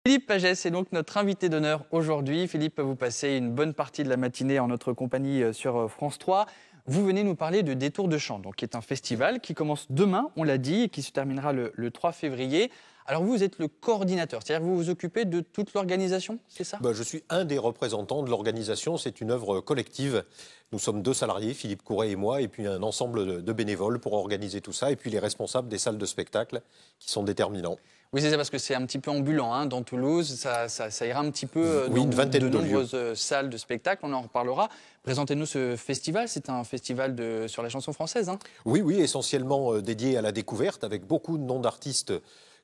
Philippe Pagès est donc notre invité d'honneur aujourd'hui. Philippe, vous passez une bonne partie de la matinée en notre compagnie sur France 3. Vous venez nous parler de Détour de Chant, donc, qui est un festival qui commence demain, on l'a dit, et qui se terminera le 3 février. Alors vous êtes le coordinateur, c'est-à-dire que vous vous occupez de toute l'organisation, c'est ça? Je suis un des représentants de l'organisation. C'est une œuvre collective. Nous sommes 2 salariés, Philippe Couret et moi, et puis un ensemble de bénévoles pour organiser tout ça, et puis les responsables des salles de spectacle qui sont déterminants. Oui, c'est ça, parce que c'est un petit peu ambulant dans Toulouse. Ça ira un petit peu Oui, dans une vingtaine de de lieux. nombreuses salles de spectacle. On en reparlera. Présentez-nous ce festival. C'est un festival sur la chanson française. Oui, essentiellement dédié à la découverte, avec beaucoup de noms d'artistes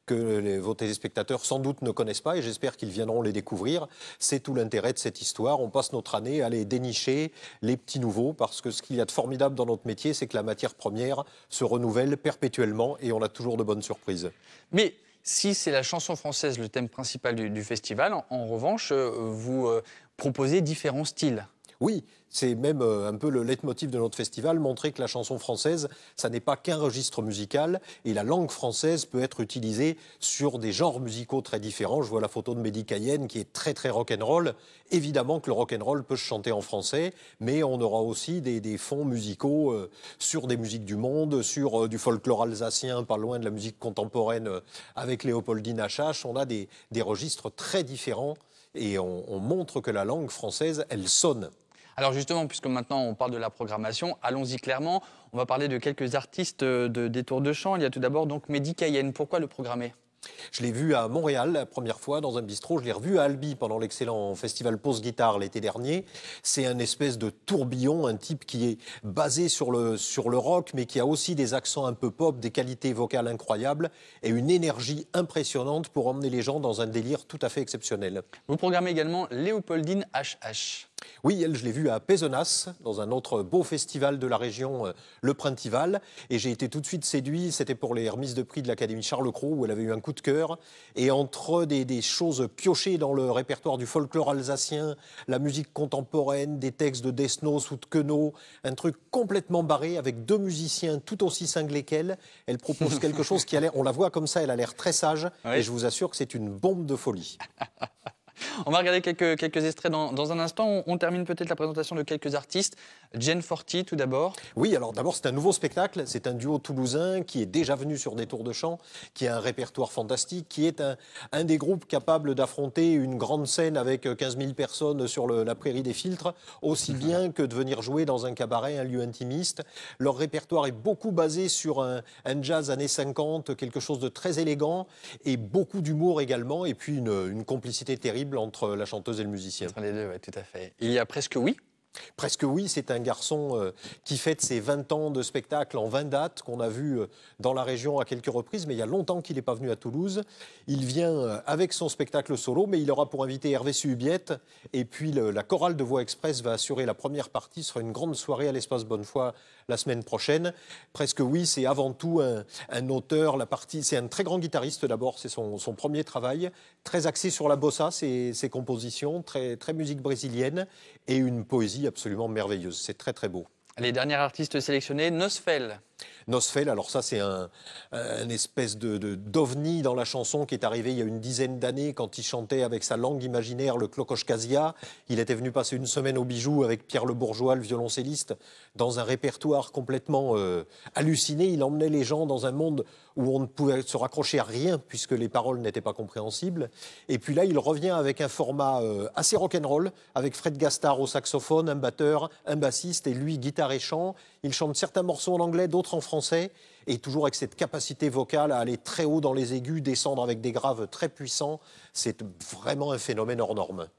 que vos téléspectateurs sans doute ne connaissent pas, et j'espère qu'ils viendront les découvrir. C'est tout l'intérêt de cette histoire. On passe notre année à aller dénicher les petits nouveaux, parce que ce qu'il y a de formidable dans notre métier, c'est que la matière première se renouvelle perpétuellement, et on a toujours de bonnes surprises. Mais si c'est la chanson française le thème principal du festival, en revanche, vous proposez différents styles. Oui, c'est même un peu le leitmotiv de notre festival, montrer que la chanson française, ça n'est pas qu'un registre musical, et la langue française peut être utilisée sur des genres musicaux très différents. Je vois la photo de Mehdi Cayenne qui est très très rock'n'roll. Évidemment que le rock'n'roll peut se chanter en français, mais on aura aussi des fonds musicaux sur des musiques du monde, sur du folklore alsacien, pas loin de la musique contemporaine avec Léopoldine Achache. On a des registres très différents, et on montre que la langue française, elle sonne. Alors justement, puisque maintenant on parle de la programmation, allons-y clairement. On va parler de quelques artistes de Détour de Chant. Il y a tout d'abord donc Mehdi Cayenne. Pourquoi le programmer? Je l'ai vu à Montréal la première fois dans un bistrot. Je l'ai revu à Albi pendant l'excellent festival Pause Guitare l'été dernier. C'est un espèce de tourbillon, un type qui est basé sur le rock, mais qui a aussi des accents un peu pop, des qualités vocales incroyables et une énergie impressionnante pour emmener les gens dans un délire tout à fait exceptionnel. Vous programmez également Léopoldine H.H. Oui, elle, je l'ai vue à Pézenas, dans un autre beau festival de la région, le Printival. Et j'ai été tout de suite séduit. C'était pour les remises de prix de l'Académie Charles Cros, où elle avait eu un coup de cœur. Et entre des choses piochées dans le répertoire du folklore alsacien, la musique contemporaine, des textes de Desnos ou de Queneau, un truc complètement barré, avec 2 musiciens tout aussi cinglés qu'elle. Elle propose quelque chose qui a l'air, on la voit comme ça, elle a l'air très sage. Oui. Et je vous assure que c'est une bombe de folie. On va regarder quelques extraits dans un instant. On termine peut-être la présentation de quelques artistes. Jen Forti, tout d'abord. Oui, alors d'abord, c'est un nouveau spectacle. C'est un duo toulousain qui est déjà venu sur Détour de Chant, qui a un répertoire fantastique, qui est un des groupes capables d'affronter une grande scène avec 15 000 personnes sur la prairie des Filtres, aussi bien que de venir jouer dans un cabaret, un lieu intimiste. Leur répertoire est beaucoup basé sur un jazz années 50, quelque chose de très élégant, et beaucoup d'humour également, et puis une complicité terrible entre la chanteuse et le musicien. Entre les deux, oui, tout à fait. Il y a Presque Oui. Presque Oui, c'est un garçon qui fête ses 20 ans de spectacle en 20 dates, qu'on a vu dans la région à quelques reprises, mais il y a longtemps qu'il n'est pas venu à Toulouse. Il vient avec son spectacle solo, mais il aura pour invité Hervé Suhubiette, et puis la chorale de Voix Express va assurer la première partie. Ce sera une grande soirée à l'Espace Bonnefoy la semaine prochaine. Presque Oui, c'est avant tout un auteur, c'est un très grand guitariste d'abord, c'est son premier travail, très axé sur la bossa, ses compositions, très, très musique brésilienne, et une poésie absolument merveilleuse. C'est très très beau. Les derniers artistes sélectionnés, Nosfell. Nosfell, alors ça c'est un espèce d'ovni dans la chanson qui est arrivé il y a une dizaine d'années quand il chantait avec sa langue imaginaire le Clocoche-Casia. Il était venu passer une semaine au Bijou avec Pierre Le Bourgeois, le violoncelliste, dans un répertoire complètement halluciné. Il emmenait les gens dans un monde où on ne pouvait se raccrocher à rien puisque les paroles n'étaient pas compréhensibles. Et puis là, il revient avec un format assez rock'n'roll, avec Fred Gastard au saxophone, un batteur, un bassiste et lui guitare et chant. Il chante certains morceaux en anglais, d'autres en français, et toujours avec cette capacité vocale à aller très haut dans les aigus, descendre avec des graves très puissants. C'est vraiment un phénomène hors norme.